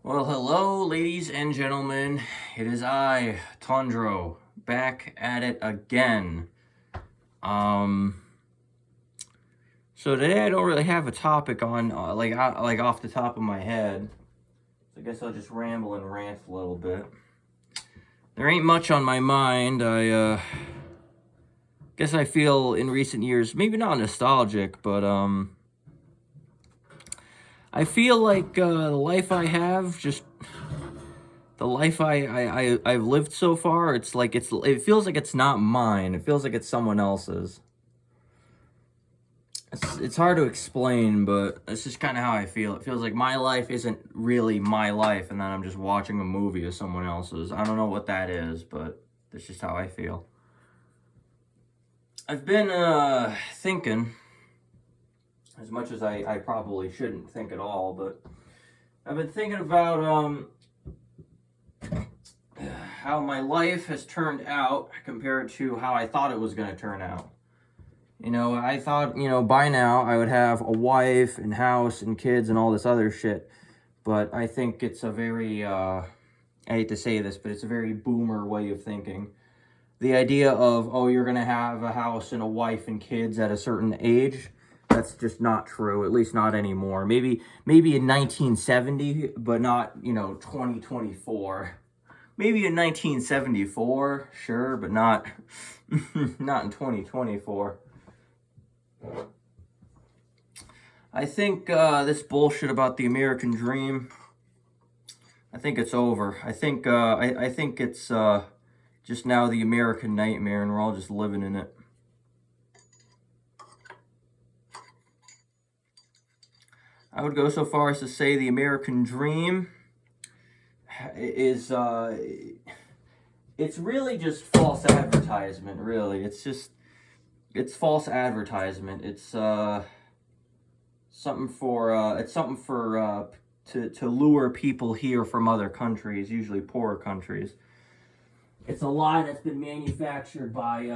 Well, hello, ladies and gentlemen. It is I, Tondro, back at it again. Um, so today I don't really have a topic on like off the top of my head. So I guess I'll just ramble and rant a little bit. There ain't much on my mind. I guess I feel in recent years maybe not nostalgic, but I feel like the life I have just the life I've lived so far, it feels like it's not mine. It feels like it's someone else's. It's hard to explain, but it's just kind of how I feel. It feels like my life isn't really my life, and then I'm just watching a movie of someone else's. I don't know what that is, but that's just how I feel. I've been thinking, as much as I probably shouldn't think at all, but I've been thinking about how my life has turned out compared to how I thought it was going to turn out. I thought, by now I would have a wife and house and kids and all this other shit. But I think it's a very, I hate to say this, but it's a very boomer way of thinking. The idea of, oh, you're going to have a house and a wife and kids at a certain age, that's just not true, at least not anymore. Maybe in 1970, but not, 2024. Maybe in 1974, sure, but not not in 2024. I think this bullshit about the American dream, I think it's over. I think it's just now the American nightmare, and we're all just living in it. I would go so far as to say the American dream is it's really just false advertisement. Really, it's false advertisement. It's something for to lure people here from other countries, usually poorer countries. It's a lie that's been manufactured by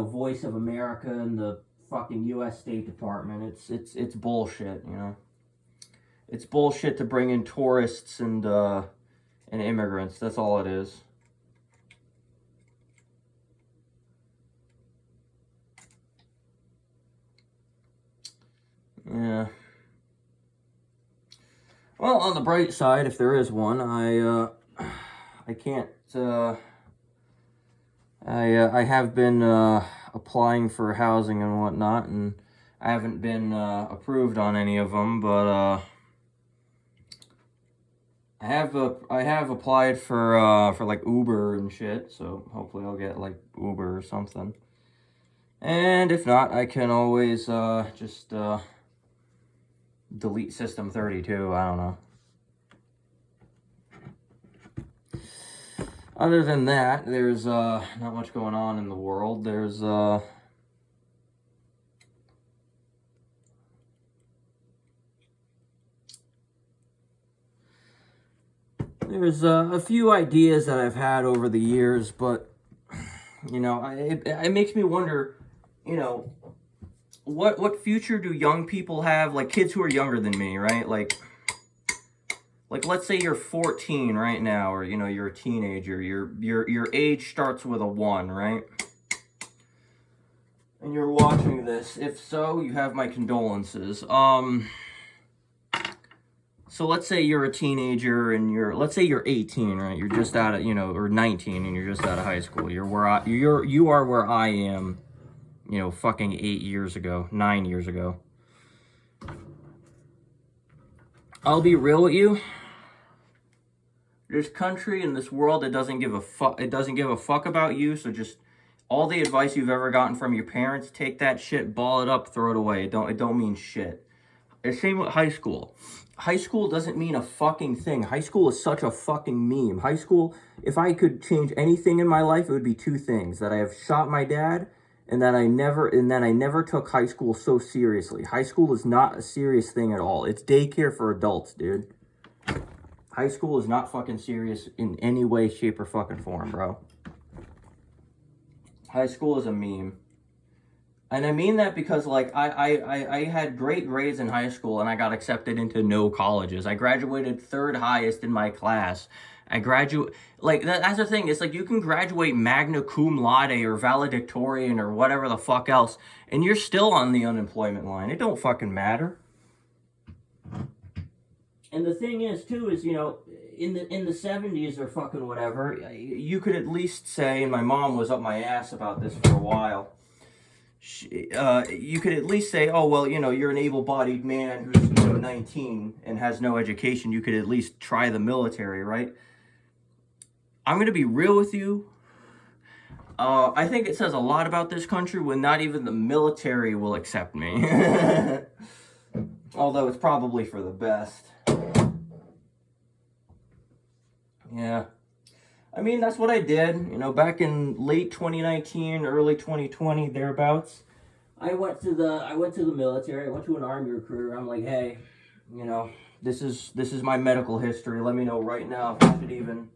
Voice of America and the fucking U.S. State Department. It's bullshit. It's bullshit to bring in tourists and immigrants. That's all it is. Yeah. Well, on the bright side, if there is one, I can't. I have been applying for housing and whatnot, and I haven't been approved on any of them, but I have applied for like Uber and shit, so hopefully I'll get like Uber or something. And if not, I can always just delete System 32. I don't know. Other than that, there's not much going on in the world. There's a few ideas that I've had over the years, but it makes me wonder, what future do young people have? Like kids who are younger than me, right? Like let's say you're 14 right now, or you're a teenager. Your age starts with a 1, right? And you're watching this. If so, you have my condolences. So let's say you're a teenager and let's say you're 18, right? You're just out of, or 19 and you're just out of high school. You are where I am, fucking 8 years ago, 9 years ago. I'll be real with you. This country and this world, it doesn't give a fuck about you. So just all the advice you've ever gotten from your parents, take that shit, ball it up, throw it away. It don't mean shit. The same with high school. High school doesn't mean a fucking thing. High school is such a fucking meme. High school, if I could change anything in my life, it would be 2 things: that I have shot my dad, and that I never took high school so seriously. High school is not a serious thing at all. It's daycare for adults, dude. High school is not fucking serious in any way, shape, or fucking form, bro. High school is a meme. And I mean that because, like, I had great grades in high school and I got accepted into no colleges. I graduated third highest in my class. Like, that's the thing. It's like you can graduate magna cum laude or valedictorian or whatever the fuck else, and you're still on the unemployment line. It don't fucking matter. And the thing is, too, is, in the 70s or fucking whatever, you could at least say, and my mom was up my ass about this for a while, you could at least say, oh, well, you're an able-bodied man who's 19 and has no education. You could at least try the military, right? I'm going to be real with you. I think it says a lot about this country when not even the military will accept me. Although it's probably for the best. Yeah. I mean, that's what I did, back in late 2019, early 2020, thereabouts. I went to the military. I went to an Army recruiter. I'm like, hey, this is my medical history. Let me know right now if I should even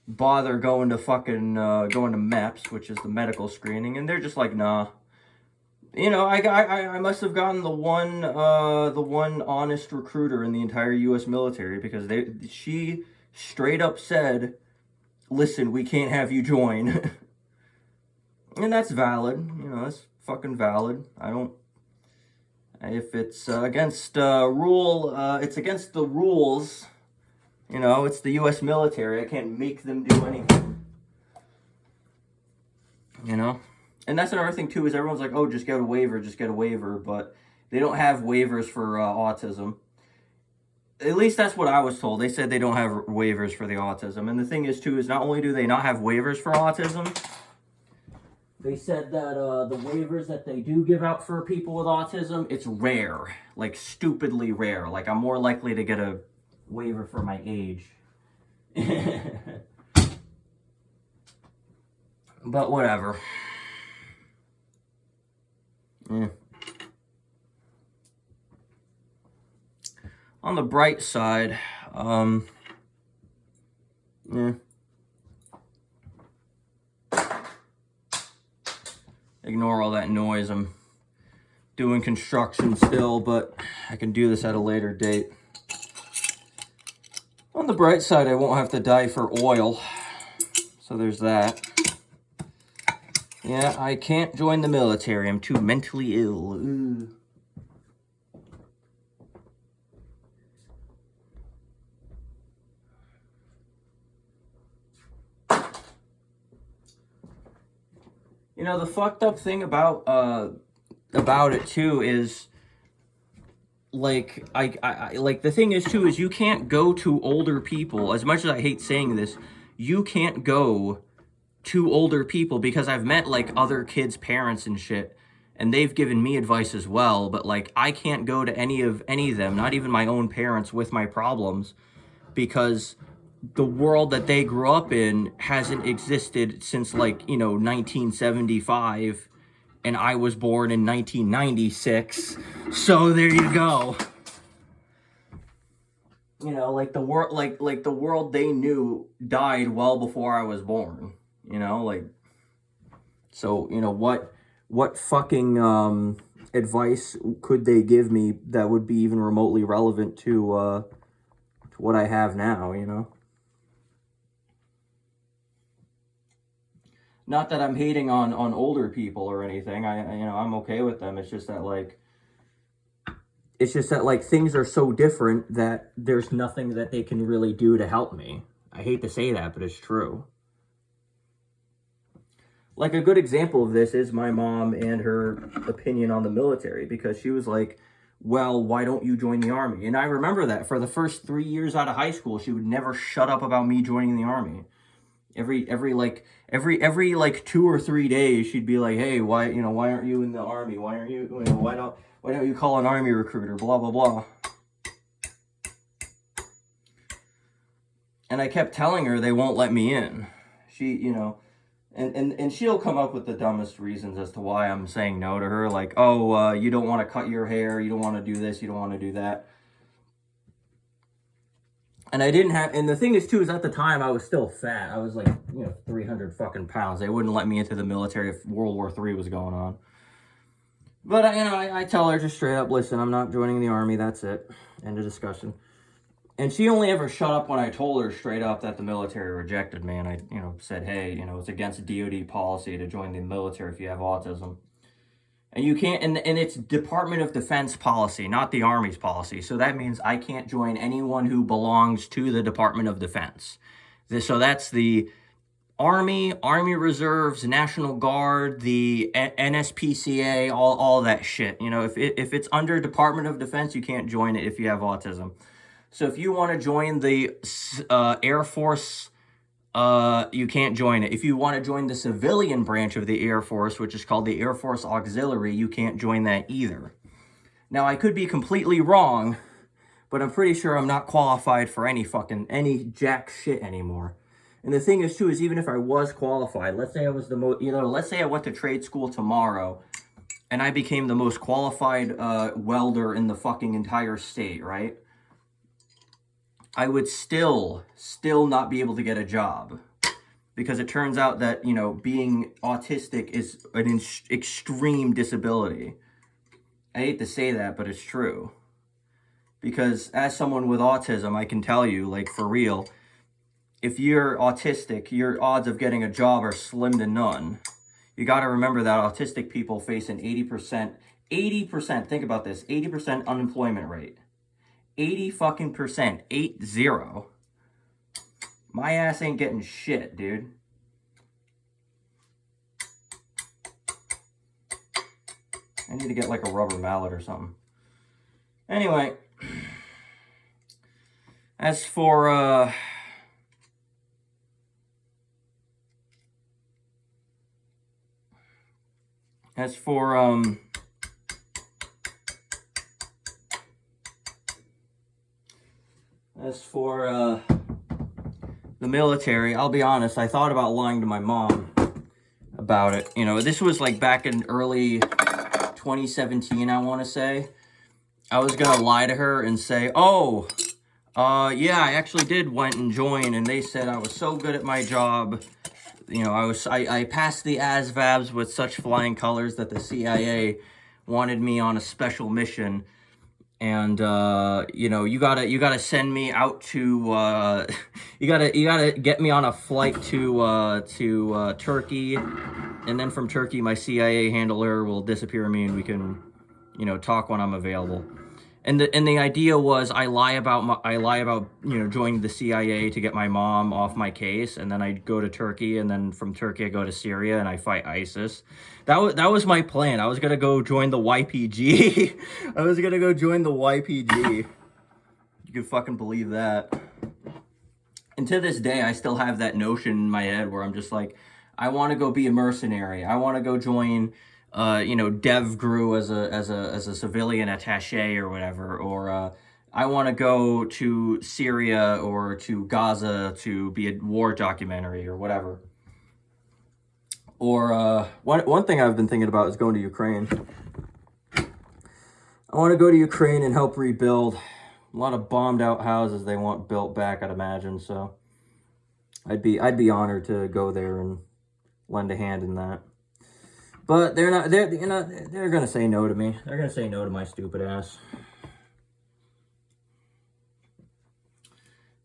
bother going to MEPS, which is the medical screening. And they're just like, nah. I must have gotten the one honest recruiter in the entire U.S. military, because she straight up said, listen, we can't have you join. And that's valid. That's fucking valid. If it's against it's against the rules. It's the U.S. military. I can't make them do anything. And that's another thing, too, is everyone's like, oh, just get a waiver. But they don't have waivers for autism. At least that's what I was told. They said they don't have waivers for the autism. And the thing is, too, is not only do they not have waivers for autism, they said that the waivers that they do give out for people with autism, it's rare. Like, stupidly rare. Like, I'm more likely to get a waiver for my age. But whatever. Yeah. On the bright side, yeah. Ignore all that noise. I'm doing construction still, but I can do this at a later date. On the bright side, I won't have to die for oil. So there's that. Yeah, I can't join the military. I'm too mentally ill. Ooh. The fucked up thing about it too is, like, like, the thing is too is you can't go to older people. As much as I hate saying this, you can't go to older people, because I've met, like, other kids' parents and shit, and they've given me advice as well. But, like, I can't go to any of them, not even my own parents, with my problems, because the world that they grew up in hasn't existed since, like, 1975, and I was born in 1996. So there you go. Like, the world, like the world they knew died well before I was born. So what fucking advice could they give me that would be even remotely relevant to what I have now? Not that I'm hating on older people or anything. I'm okay with them. It's just that, like, things are so different that there's nothing that they can really do to help me. I hate to say that, but it's true. Like, a good example of this is my mom and her opinion on the military, because she was like, well, why don't you join the Army? And I remember that for the first 3 years out of high school, she would never shut up about me joining the Army. Every 2 or 3 days, she'd be like, hey, why aren't you in the Army? Why aren't you, why don't you call an Army recruiter? Blah, blah, blah. And I kept telling her they won't let me in. She, and she'll come up with the dumbest reasons as to why I'm saying no to her. Like, oh, you don't want to cut your hair. You don't want to do this. You don't want to do that. And I didn't have, and the thing is too, is at the time I was still fat. I was like, 300 fucking pounds. They wouldn't let me into the military if World War III was going on. But, I tell her just straight up, listen, I'm not joining the Army, that's it. End of discussion. And she only ever shut up when I told her straight up that the military rejected me. And I, said, hey, it's against DOD policy to join the military if you have autism. And you can't, and it's Department of Defense policy, not the Army's policy. So that means I can't join anyone who belongs to the Department of Defense. So that's the Army, Army Reserves, National Guard, the NSPCA, all that shit. If it's under Department of Defense, you can't join it if you have autism. So if you want to join the Air Force, you can't join it. If you want to join the civilian branch of the Air Force, which is called the Air Force Auxiliary, you can't join that either. Now, I could be completely wrong, but I'm pretty sure I'm not qualified for any jack shit anymore. And the thing is, too, is even if I was qualified, let's say I was let's say I went to trade school tomorrow, and I became the most qualified welder in the fucking entire state, right? I would still not be able to get a job, because it turns out that, being autistic is an extreme disability. I hate to say that, but it's true. Because as someone with autism, I can tell you, like, for real, if you're autistic, your odds of getting a job are slim to none. You got to remember that autistic people face an 80%, think about this, 80% unemployment rate. 80 fucking percent, 80. My ass ain't getting shit, dude. I need to get like a rubber mallet or something. Anyway, as for the military, I'll be honest, I thought about lying to my mom about it. This was like back in early 2017, I want to say. I was going to lie to her and say, yeah, I actually did went and join, and they said I was so good at my job. I passed the ASVABs with such flying colors that the CIA wanted me on a special mission. And you gotta send me out to you gotta get me on a flight to Turkey, and then from Turkey my CIA handler will disappear me and we can talk when I'm available. And the idea was I lie about joining the CIA to get my mom off my case, and then I go to Turkey, and then from Turkey I go to Syria and I fight ISIS. That was my plan. I was gonna go join the YPG. I was gonna go join the YPG. You can fucking believe that. And to this day, I still have that notion in my head where I'm just like, I want to go be a mercenary. I want to go join DevGru as a civilian attaché or whatever, or I want to go to Syria or to Gaza to be a war documentary or whatever. Or one thing I've been thinking about is going to Ukraine. I want to go to Ukraine and help rebuild. A lot of bombed out houses they want built back, I'd imagine. So I'd be honored to go there and lend a hand in that. But they're gonna say no to me. They're gonna say no to my stupid ass.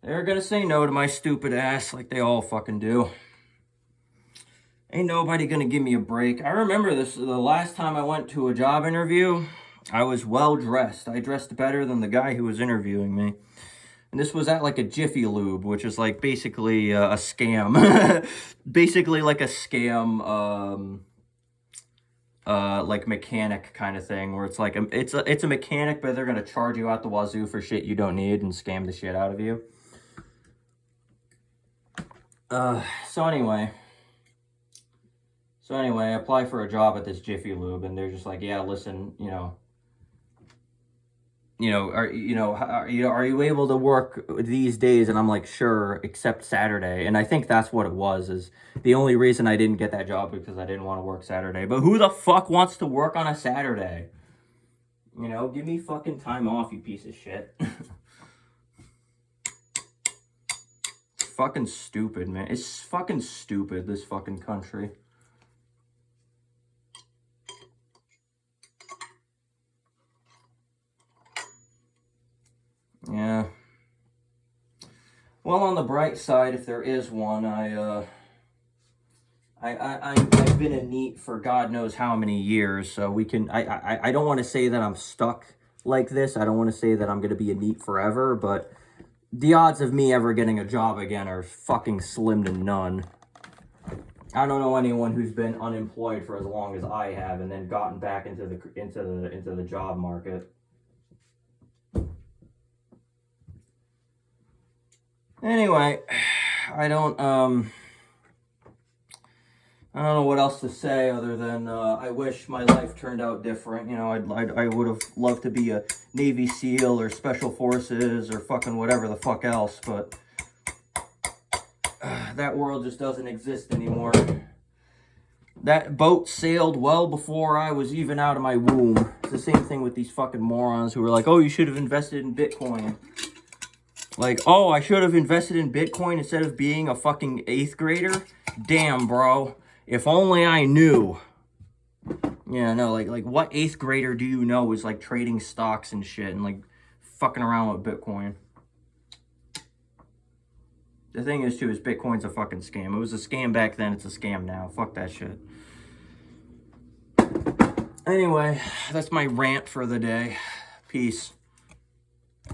They're gonna say no to my stupid ass like they all fucking do. Ain't nobody gonna give me a break. I remember this, the last time I went to a job interview, I was well dressed. I dressed better than the guy who was interviewing me. And this was at like a Jiffy Lube, which is like basically a scam. Basically like a scam, like mechanic kind of thing, where it's like it's a mechanic, but they're gonna charge you out the wazoo for shit you don't need and scam the shit out of you. So anyway, I apply for a job at this Jiffy Lube, and they're just like, yeah, listen, are you able to work these days? And I'm like, sure, except Saturday. And I think that's what it was, is the only reason I didn't get that job because I didn't want to work Saturday. But who the fuck wants to work on a Saturday? Give me fucking time off, you piece of shit. It's fucking stupid, man. It's fucking stupid, this fucking country. Well, on the bright side, if there is one, I've been a NEET for God knows how many years, so we can, I don't want to say that I'm stuck like this. I don't want to say that I'm going to be a NEET forever, but the odds of me ever getting a job again are fucking slim to none. I don't know anyone who's been unemployed for as long as I have and then gotten back into the job market. Anyway, I don't know what else to say other than I wish my life turned out different. You know, I would have loved to be a Navy SEAL or Special Forces or fucking whatever the fuck else, but that world just doesn't exist anymore. That boat sailed well before I was even out of my womb. It's the same thing with these fucking morons who were like, oh, you should have invested in Bitcoin. Like, oh, I should have invested in Bitcoin instead of being a fucking 8th grader? Damn, bro. If only I knew. Yeah, no, like what 8th grader do you know is like trading stocks and shit and like fucking around with Bitcoin? The thing is, too, is Bitcoin's a fucking scam. It was a scam back then, it's a scam now. Fuck that shit. Anyway, that's my rant for the day. Peace.